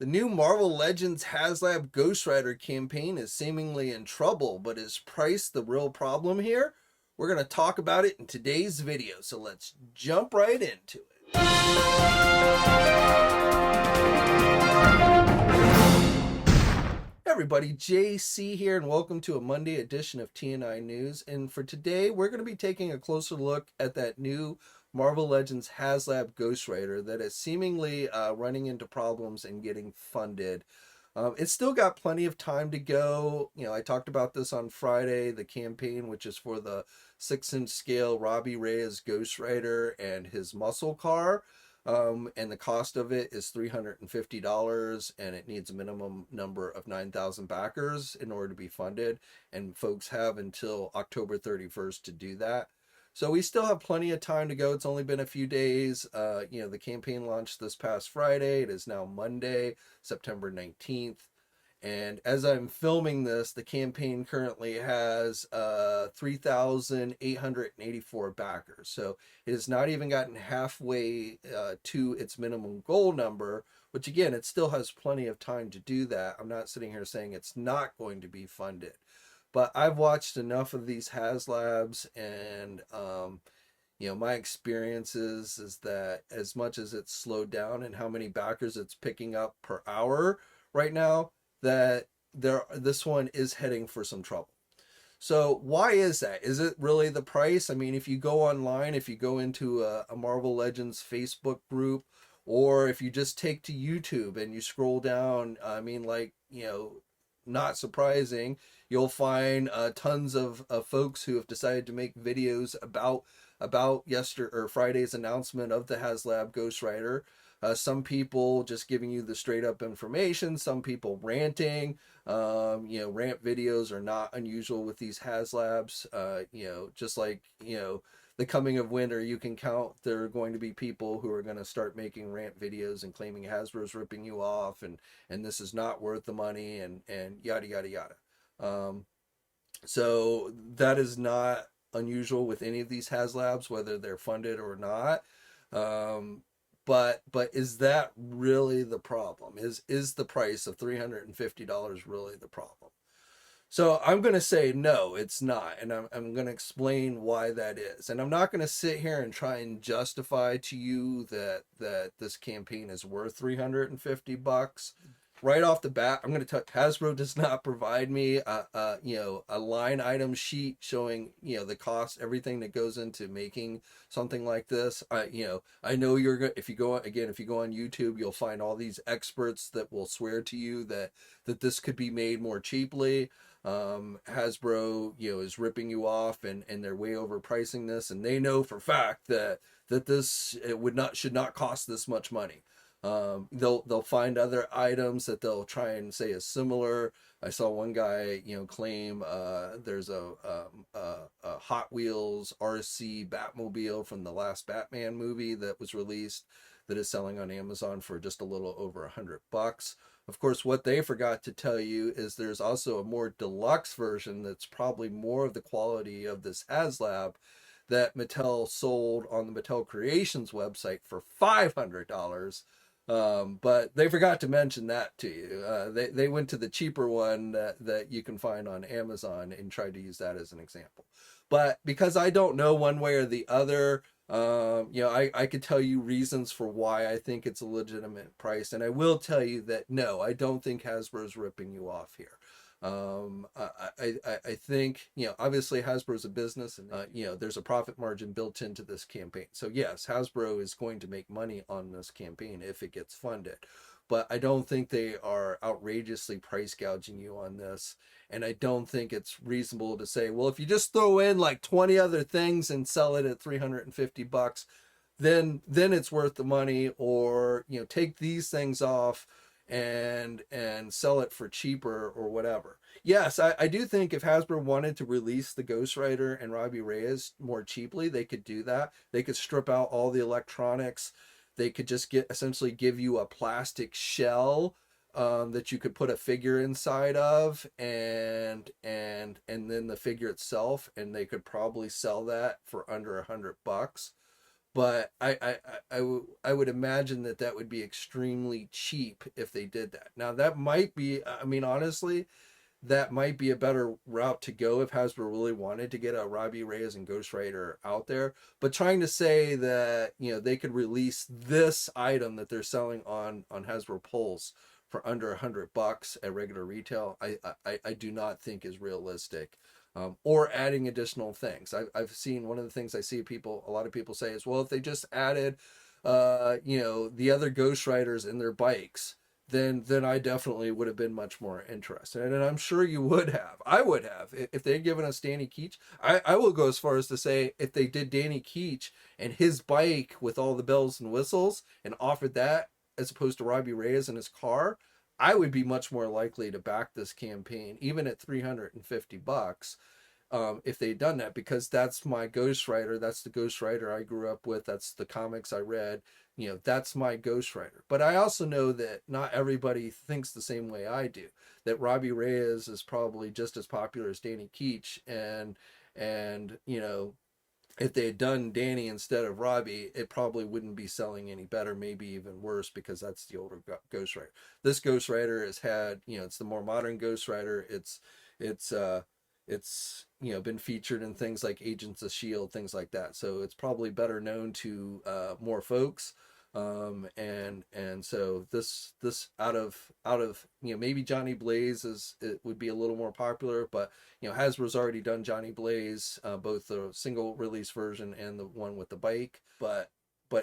The new Marvel Legends Haslab Ghost Rider campaign is seemingly in trouble, but is price the real problem here? We're going to talk about it in today's video, so let's jump right into it. Hey everybody, JC here, and welcome to a Monday edition of TNI News. And for today, we're going to be taking a closer look at that new Marvel Legends Haslab Ghost Rider that is seemingly running into problems and getting funded. It's still got plenty of time to go. You know, I talked about this on Friday, the campaign, which is for the 6-inch scale Robbie Reyes Ghost Rider and his muscle car. And the cost of it is $350, and it needs a minimum number of 9,000 backers in order to be funded. And folks have until October 31st to do that. So we still have plenty of time to go. It's only been a few days. The campaign launched this past Friday. It is now Monday, September 19th. And as I'm filming this, the campaign currently has 3,884 backers. So it has not even gotten halfway to its minimum goal number, which again, it still has plenty of time to do that. I'm not sitting here saying it's not going to be funded. But I've watched enough of these Haslabs, and my experiences is that as much as it's slowed down and how many backers it's picking up per hour right now, that this one is heading for some trouble. So why is that? Is it really the price? I mean, if you go online, if you go into a Marvel Legends Facebook group, or if you just take to YouTube and you scroll down, not surprising, you'll find tons of folks who have decided to make videos about Friday's announcement of the Haslab Ghost Rider. Some people just giving you the straight up information, some people ranting. Rant videos are not unusual with these Haslabs. Just like, the coming of winter, you can count there are going to be people who are going to start making rant videos and claiming Hasbro's ripping you off, and this is not worth the money, and yada yada yada. So that is not unusual with any of these Haslabs, whether they're funded or not. But is that really the problem? Is the price of $350 really the problem? So I'm going to say no, it's not. And I'm going to explain why that is. And I'm not going to sit here and try and justify to you that this campaign is worth $350. Right off the bat, I'm going to tell Hasbro does not provide me a line item sheet showing, the cost, everything that goes into making something like this. I know you're going, if you go on YouTube, you'll find all these experts that will swear to you that this could be made more cheaply. Hasbro, is ripping you off, and they're way overpricing this, and they know for fact that this should not cost this much money. They'll find other items that they'll try and say is similar. I saw one guy, claim there's a Hot Wheels RC Batmobile from the last Batman movie that was released that is selling on Amazon for just a little over $100. Of course, what they forgot to tell you is there's also a more deluxe version that's probably more of the quality of this Haslab that Mattel sold on the Mattel Creations website for $500. But they forgot to mention that to you. They went to the cheaper one that you can find on Amazon and tried to use that as an example. But because I don't know one way or the other, I could tell you reasons for why I think it's a legitimate price. And I will tell you that, no, I don't think Hasbro's ripping you off here. I think, obviously Hasbro's a business, and, there's a profit margin built into this campaign. So yes, Hasbro is going to make money on this campaign if it gets funded. But I don't think they are outrageously price gouging you on this. And I don't think it's reasonable to say, well, if you just throw in like 20 other things and sell it at $350, then it's worth the money. Or, take these things off and sell it for cheaper or whatever. Yes, I do think if Hasbro wanted to release the Ghost Rider and Robbie Reyes more cheaply, they could do that. They could strip out all the electronics. They could just essentially give you a plastic shell that you could put a figure inside of, and then the figure itself, and they could probably sell that for under $100. but I would imagine that that would be extremely cheap if they did that. Now that might be, I mean, honestly, that might be a better route to go if Hasbro really wanted to get a Robbie Reyes and Ghost Rider out there. But trying to say that, you know, they could release this item that they're selling on Hasbro Pulse for under $100 at regular retail, I do not think is realistic. Or adding additional things. I've seen, one of the things I see people, a lot of people say is, well, if they just added, you know, the other Ghost Riders in their bikes, then I definitely would have been much more interested. And I'm sure you would have. I would have. If they'd given us Danny Keach, I will go as far as to say if they did Danny Keach and his bike with all the bells and whistles and offered that as opposed to Robbie Reyes and his car, I would be much more likely to back this campaign, even at $350, if they'd done that, because that's my Ghost Rider. That's the Ghost Rider I grew up with. That's the comics I read. You know, that's my Ghost Rider. But I also know that not everybody thinks the same way I do. That Robbie Reyes is probably just as popular as Danny Keach, and you know, if they had done Danny instead of Robbie, it probably wouldn't be selling any better, maybe even worse, because that's the older Ghost Rider. This Ghost Rider has had, you know, it's the more modern Ghost Rider. It's it's, you know, been featured in things like Agents of Shield, things like that. So it's probably better known to more folks. And so this out of you know, maybe Johnny Blaze is, it would be a little more popular, but you know, Hasbro's already done Johnny Blaze, both the single release version and the one with the bike. But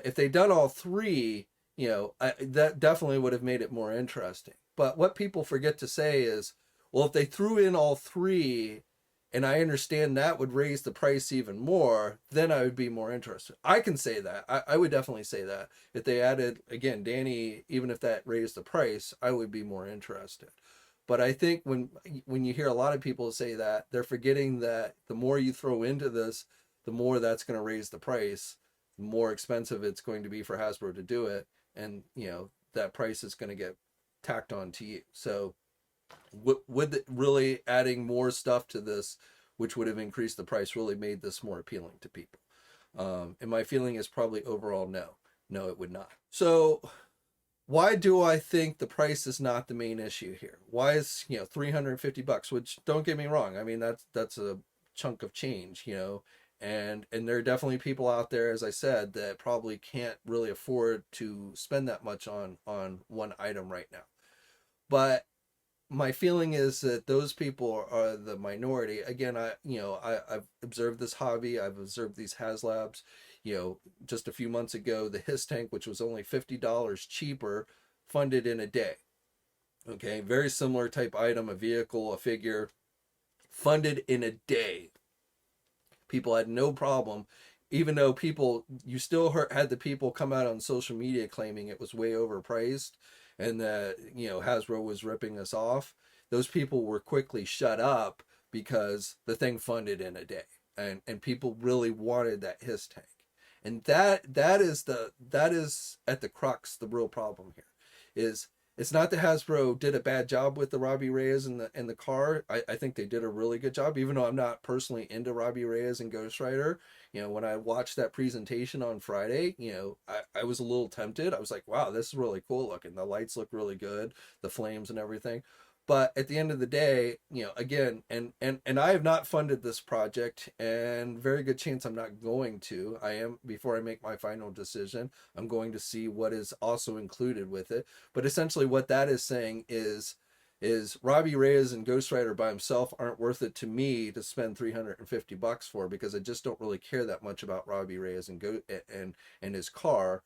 if they'd done all three, you know, that definitely would have made it more interesting. But what people forget to say is, well, if they threw in all three, and I understand that would raise the price even more, then I would be more interested. I can say that. I would definitely say that. If they added, again, Danny, even if that raised the price, I would be more interested. But I think when you hear a lot of people say that, they're forgetting that the more you throw into this, the more that's going to raise the price, the more expensive it's going to be for Hasbro to do it. And, you know, that price is going to get tacked on to you. So would really adding more stuff to this, which would have increased the price, really made this more appealing to people? And my feeling is probably overall no, it would not. So why do I think the price is not the main issue here? Why is, you know, $350? Which, don't get me wrong, I mean, that's a chunk of change, you know, and there are definitely people out there, as I said, that probably can't really afford to spend that much on one item right now. But my feeling is that those people are the minority. Again, I've observed this hobby. I've observed these Haslabs. You know, just a few months ago, the His Tank, which was only $50 cheaper, funded in a day. Okay, very similar type item, a vehicle, a figure, funded in a day. People had no problem, even though you still had the people come out on social media claiming it was way overpriced and that, you know, Hasbro was ripping us off. Those people were quickly shut up because the thing funded in a day, and people really wanted that His Tank. And that is at the crux, the real problem here is, it's not that Hasbro did a bad job with the Robbie Reyes and the car. I think they did a really good job, even though I'm not personally into Robbie Reyes and Ghost Rider. You know, when I watched that presentation on Friday, you know, I was a little tempted. I was like, wow, this is really cool looking. The lights look really good, the flames and everything. But at the end of the day, you know, again, and I have not funded this project, and very good chance I'm not going to. I am, before I make my final decision, I'm going to see what is also included with it. But essentially what that is saying is Robbie Reyes and Ghost Rider by himself aren't worth it to me to spend $350 for, because I just don't really care that much about Robbie Reyes and his car.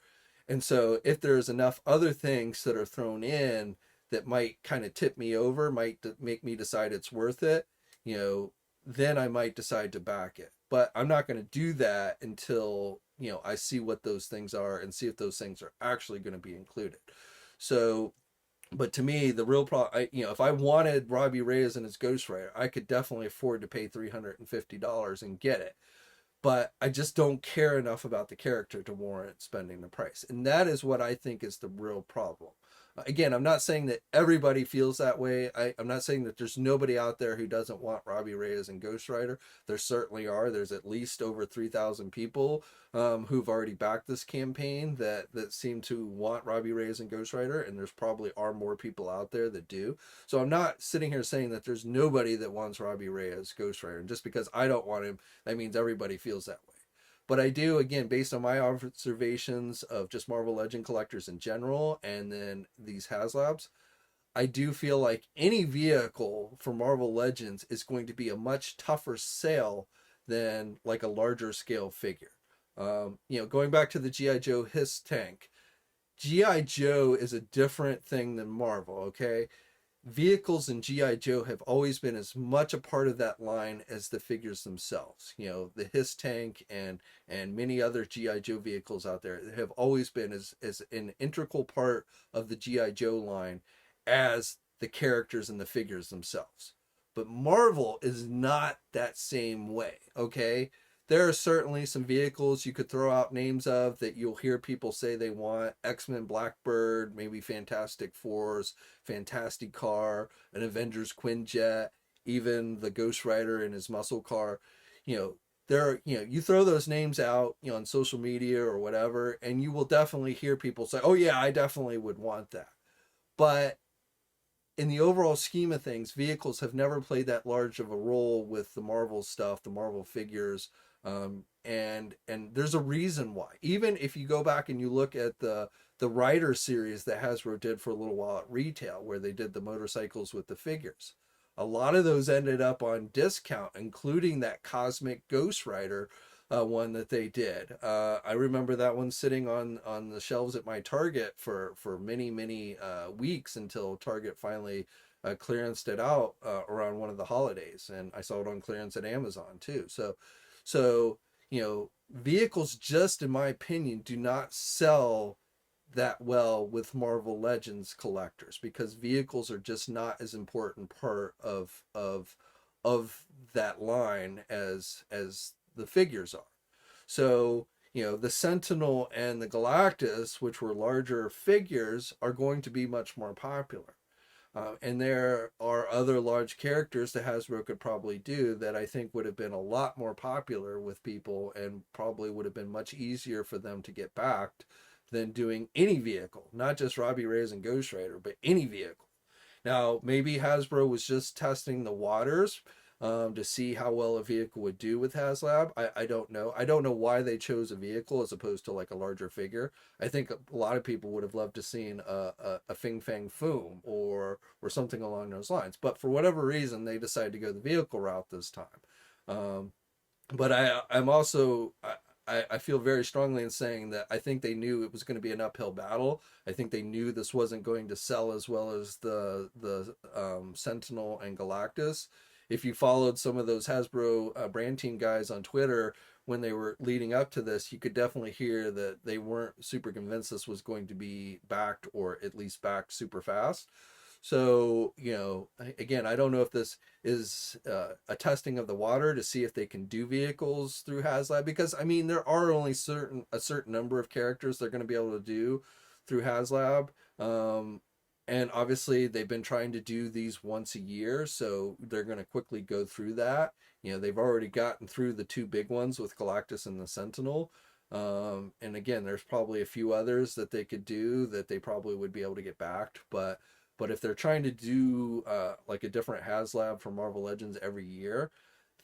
And so if there's enough other things that are thrown in that might kind of tip me over, might make me decide it's worth it, you know, then I might decide to back it. But I'm not going to do that until, you know, I see what those things are and see if those things are actually going to be included. So, but to me, the real problem, you know, if I wanted Robbie Reyes and his Ghost Rider, I could definitely afford to pay $350 and get it. But I just don't care enough about the character to warrant spending the price. And that is what I think is the real problem. Again, I'm not saying that everybody feels that way. I'm not saying that there's nobody out there who doesn't want Robbie Reyes and Ghost Rider. There certainly are. There's at least over 3,000 people who've already backed this campaign that seem to want Robbie Reyes and Ghost Rider, and there's probably are more people out there that do. So I'm not sitting here saying that there's nobody that wants Robbie Reyes Ghost Rider, and just because I don't want him, that means everybody feels that way. But I do, again, based on my observations of just Marvel Legend collectors in general, and then these Haslabs, I do feel like any vehicle for Marvel Legends is going to be a much tougher sale than like a larger scale figure. Going back to the G.I. Joe Hiss tank, G.I. Joe is a different thing than Marvel, okay? Vehicles in GI Joe have always been as much a part of that line as the figures themselves. The Hiss tank and many other GI Joe vehicles out there have always been as an integral part of the GI Joe line as the characters and the figures themselves. But Marvel is not that same way, okay? There are certainly some vehicles you could throw out names of that you'll hear people say they want. X-Men Blackbird, maybe Fantastic Fours, Fantastic Car, an Avengers Quinjet, even the Ghost Rider in his muscle car. You throw those names out, on social media or whatever, and you will definitely hear people say, "Oh yeah, I definitely would want that." But in the overall scheme of things, vehicles have never played that large of a role with the Marvel stuff, the Marvel figures, and there's a reason why. Even if you go back and you look at the Rider series that Hasbro did for a little while at retail, where they did the motorcycles with the figures, a lot of those ended up on discount, including that Cosmic Ghost Rider one that they did. I remember that one sitting on the shelves at my Target for many weeks until Target finally clearanced it out around one of the holidays, and I saw it on clearance at Amazon too. So vehicles, just in my opinion, do not sell that well with Marvel Legends collectors, because vehicles are just not as important part of that line as the figures are. So, the Sentinel and the Galactus, which were larger figures, are going to be much more popular. And there are other large characters that Hasbro could probably do that I think would have been a lot more popular with people, and probably would have been much easier for them to get backed than doing any vehicle, not just Robbie Reyes and Ghost Rider, but any vehicle. Now, maybe Hasbro was just testing the waters to see how well a vehicle would do with Haslab. I don't know. I don't know why they chose a vehicle as opposed to like a larger figure. I think a lot of people would have loved to seen a Fing Fang Foom or something along those lines. But for whatever reason, they decided to go the vehicle route this time. But I'm also I feel very strongly in saying that I think they knew it was going to be an uphill battle. I think they knew this wasn't going to sell as well as the Sentinel and Galactus. If you followed some of those Hasbro brand team guys on Twitter when they were leading up to this, you could definitely hear that they weren't super convinced this was going to be backed, or at least backed super fast. So, again, I don't know if this is a testing of the water to see if they can do vehicles through Haslab, because I mean there are only a certain number of characters they're going to be able to do through Haslab. And obviously they've been trying to do these once a year, so they're going to quickly go through that. They've already gotten through the two big ones with Galactus and the Sentinel. And again, there's probably a few others that they could do that they probably would be able to get backed. But if they're trying to do like a different Haslab for Marvel Legends every year,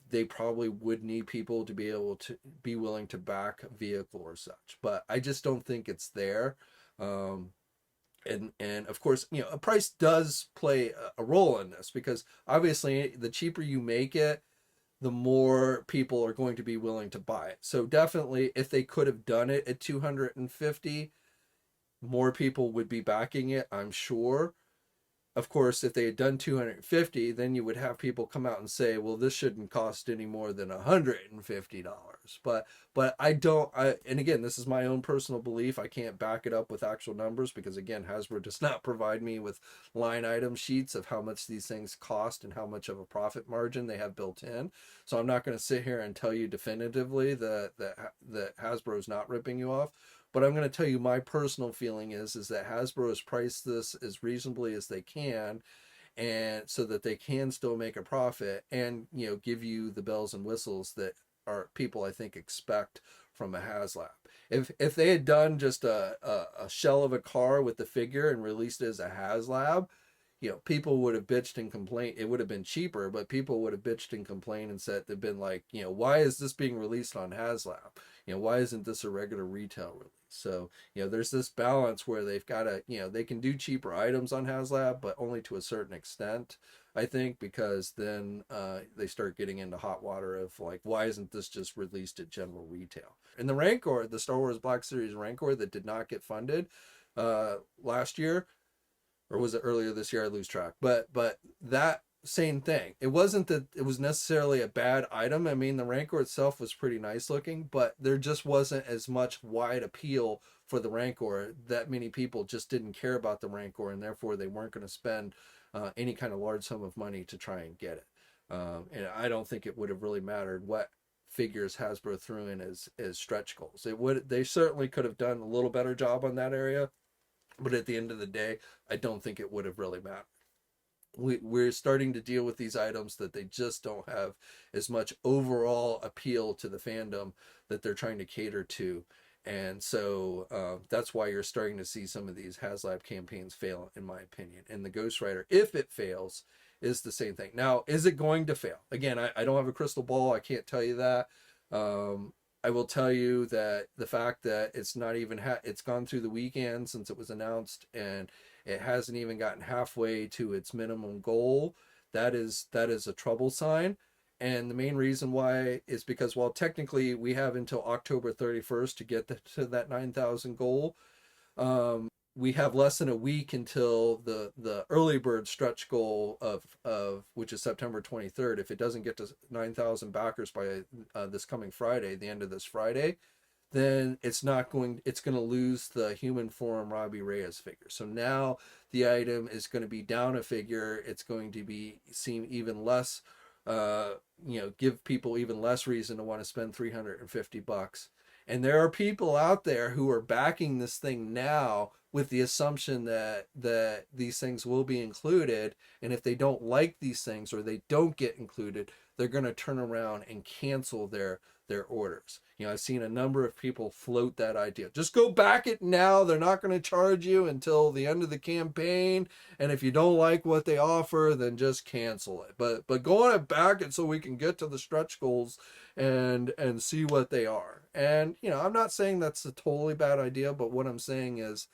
they probably would need people to be able to be willing to back a vehicle or such. But I just don't think it's there. And of course, a price does play a role in this, because obviously the cheaper you make it, the more people are going to be willing to buy it. So definitely, if they could have done it at 250, more people would be backing it, I'm sure. Of course, if they had done 250, then you would have people come out and say, well, this shouldn't cost any more than $150. But I don't, and again, this is my own personal belief. I can't back it up with actual numbers, because again, Hasbro does not provide me with line item sheets of how much these things cost and how much of a profit margin they have built in. So I'm not going to sit here and tell you definitively that Hasbro is not ripping you off. But I'm going to tell you my personal feeling is that Hasbro has priced this as reasonably as they can, and so that they can still make a profit and give you the bells and whistles that are people I think expect from a HasLab. If they had done just a shell of a car with the figure and released it as a HasLab, people would have bitched and complained. It would have been cheaper, but people would have bitched and complained and said they've been like, why is this being released on HasLab? Why isn't this a regular retail release? So, there's this balance where they've got to, they can do cheaper items on HasLab, but only to a certain extent, I think, because then they start getting into hot water of like, why isn't this just released at general retail? And the Rancor, the Star Wars Black Series Rancor that did not get funded last year, or was it earlier this year? I lose track. But that same thing. It wasn't that it was necessarily a bad item. I mean, the Rancor itself was pretty nice looking, but there just wasn't as much wide appeal for the Rancor. That many people just didn't care about the Rancor, and therefore they weren't going to spend any kind of large sum of money to try and get it. And I don't think it would have really mattered what figures Hasbro threw in as stretch goals. They certainly could have done a little better job on that area, but at the end of the day, I don't think it would have really mattered. We're starting to deal with these items that they just don't have as much overall appeal to the fandom that they're trying to cater to. And so that's why you're starting to see some of these HasLab campaigns fail, in my opinion. And the Ghost Rider, if it fails, is the same thing. Now, is it going to fail? Again, I don't have a crystal ball. I can't tell you that. I will tell you that the fact that it's not even it's gone through the weekend since it was announced, and it hasn't even gotten halfway to its minimum goal, that is a trouble sign. And the main reason why is because while technically we have until October 31st to get to that 9,000 goal, we have less than a week until the early bird stretch goal of which is September 23rd. If it doesn't get to 9,000 backers by this coming Friday, the end of this Friday, then it's going to lose the human form Robbie Reyes figure. So now the item is going to be down a figure. It's going to seem even less, give people even less reason to want to spend $350. And there are people out there who are backing this thing now with the assumption that these things will be included. And if they don't like these things or they don't get included, they're going to turn around and cancel their orders. I've seen a number of people float that idea. Just go back it now. They're not going to charge you until the end of the campaign. And if you don't like what they offer, then just cancel it. But go on and back it so we can get to the stretch goals and see what they are. And, I'm not saying that's a totally bad idea, but what I'm saying is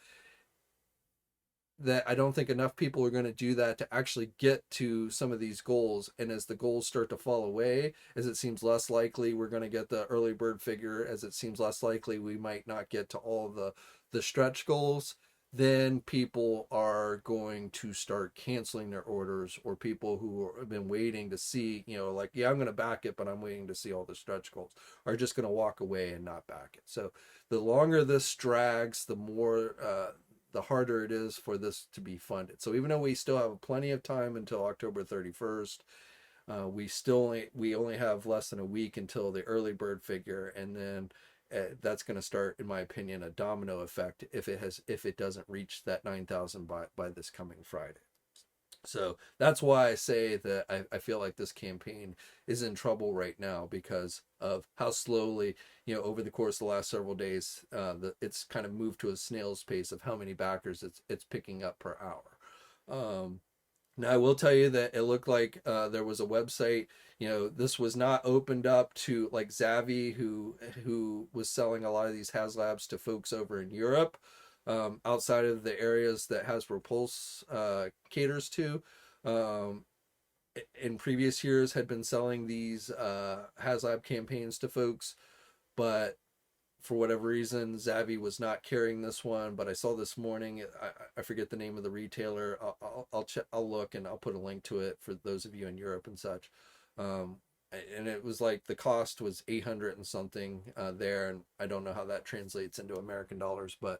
that I don't think enough people are going to do that to actually get to some of these goals. And as the goals start to fall away, as it seems less likely we're going to get the early bird figure, as it seems less likely we might not get to all the stretch goals, then people are going to start canceling their orders, or people who have been waiting to see, like, yeah, I'm going to back it, but I'm waiting to see all the stretch goals, are just going to walk away and not back it. So the longer this drags, the more, the harder it is for this to be funded. So even though we still have plenty of time until October 31st, we only have less than a week until the early bird figure, and then that's going to start, in my opinion, a domino effect if it doesn't reach that 9,000 by this coming Friday. So that's why I say that I feel like this campaign is in trouble right now, because of how slowly, over the course of the last several days, it's kind of moved to a snail's pace of how many backers it's picking up per hour. Now, I will tell you that it looked like there was a website, this was not opened up to like Zavvi, who was selling a lot of these HasLabs to folks over in Europe, outside of the areas that Hasbro Pulse caters to. In previous years had been selling these HasLab campaigns to folks, but for whatever reason, Zavvi was not carrying this one. But I saw this morning, I forget the name of the retailer. I'll look and I'll put a link to it for those of you in Europe and such. And it was like the cost was 800 and something there, and I don't know how that translates into American dollars, but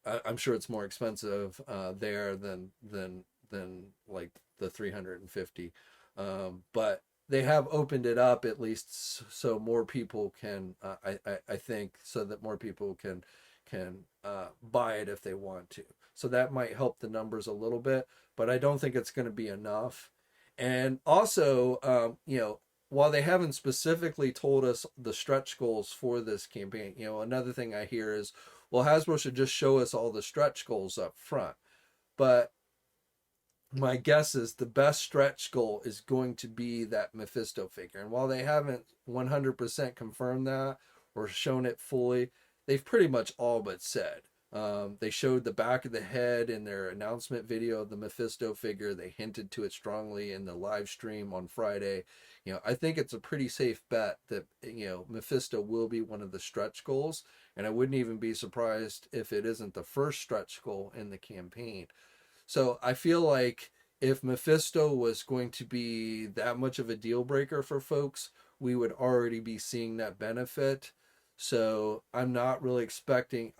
I'm sure it's more expensive there than like the 350. But they have opened it up at least so more people can I think so that more people can buy it if they want to. So that might help the numbers a little bit, but I don't think it's going to be enough. And also, while they haven't specifically told us the stretch goals for this campaign, another thing I hear is, well, Hasbro should just show us all the stretch goals up front. But my guess is the best stretch goal is going to be that Mephisto figure. And while they haven't 100% confirmed that or shown it fully, they've pretty much all but said. They showed the back of the head in their announcement video of the Mephisto figure. They hinted to it strongly in the live stream on Friday. I think it's a pretty safe bet that, Mephisto will be one of the stretch goals. And I wouldn't even be surprised if it isn't the first stretch goal in the campaign. So I feel like if Mephisto was going to be that much of a deal breaker for folks, we would already be seeing that benefit. So I'm not really expecting,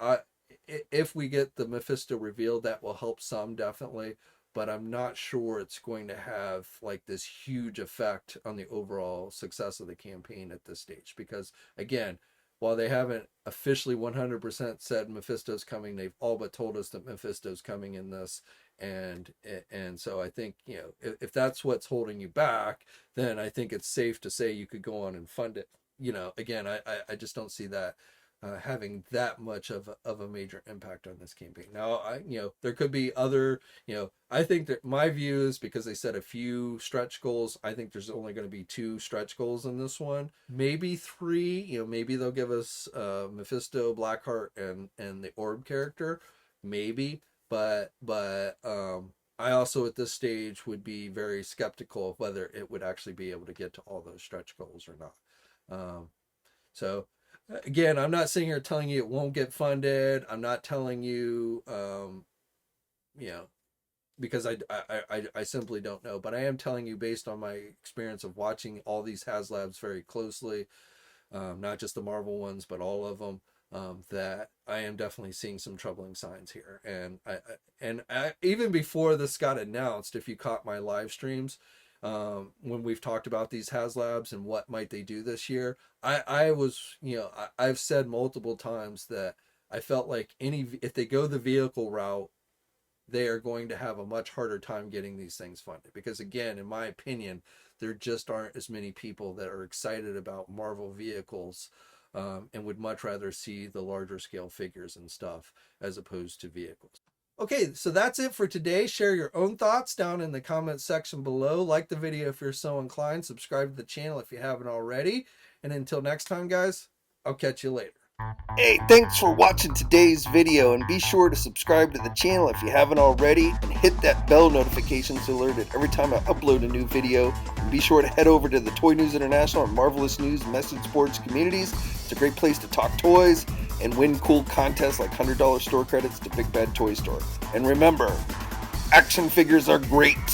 if we get the Mephisto revealed, that will help some definitely, but I'm not sure it's going to have like this huge effect on the overall success of the campaign at this stage. Because again, while they haven't officially 100% said Mephisto's coming, they've all but told us that Mephisto's coming in this. And so I think, if that's what's holding you back, then I think it's safe to say you could go on and fund it. Again, I just don't see that having that much of a major impact on this campaign. Now, there could be other, I think that my view is, because they said a few stretch goals, I think there's only going to be 2 stretch goals in this one, maybe 3. Maybe they'll give us Mephisto, Blackheart, and the Orb character, maybe. But I also at this stage would be very skeptical of whether it would actually be able to get to all those stretch goals or not. So again, I'm not sitting here telling you it won't get funded. I'm not telling you, because I simply don't know. But I am telling you based on my experience of watching all these Haslabs very closely, not just the Marvel ones, but all of them. That I am definitely seeing some troubling signs here. And I, even before this got announced, if you caught my live streams, when we've talked about these Haslabs and what might they do this year, I was, I've said multiple times that I felt like if they go the vehicle route, they are going to have a much harder time getting these things funded. Because again, in my opinion, there just aren't as many people that are excited about Marvel vehicles, and would much rather see the larger scale figures and stuff as opposed to vehicles. Okay, so that's it for today. Share your own thoughts down in the comments section below. Like the video if you're so inclined. Subscribe to the channel if you haven't already. And until next time, guys, I'll catch you later. Hey, thanks for watching today's video, and be sure to subscribe to the channel if you haven't already, and hit that bell notification to alerted every time I upload a new video. And be sure to head over to the Toy News International and Marvelous News Message Boards communities. It's a great place to talk toys and win cool contests like $100 store credits to Big Bad Toy Store. And remember, action figures are great.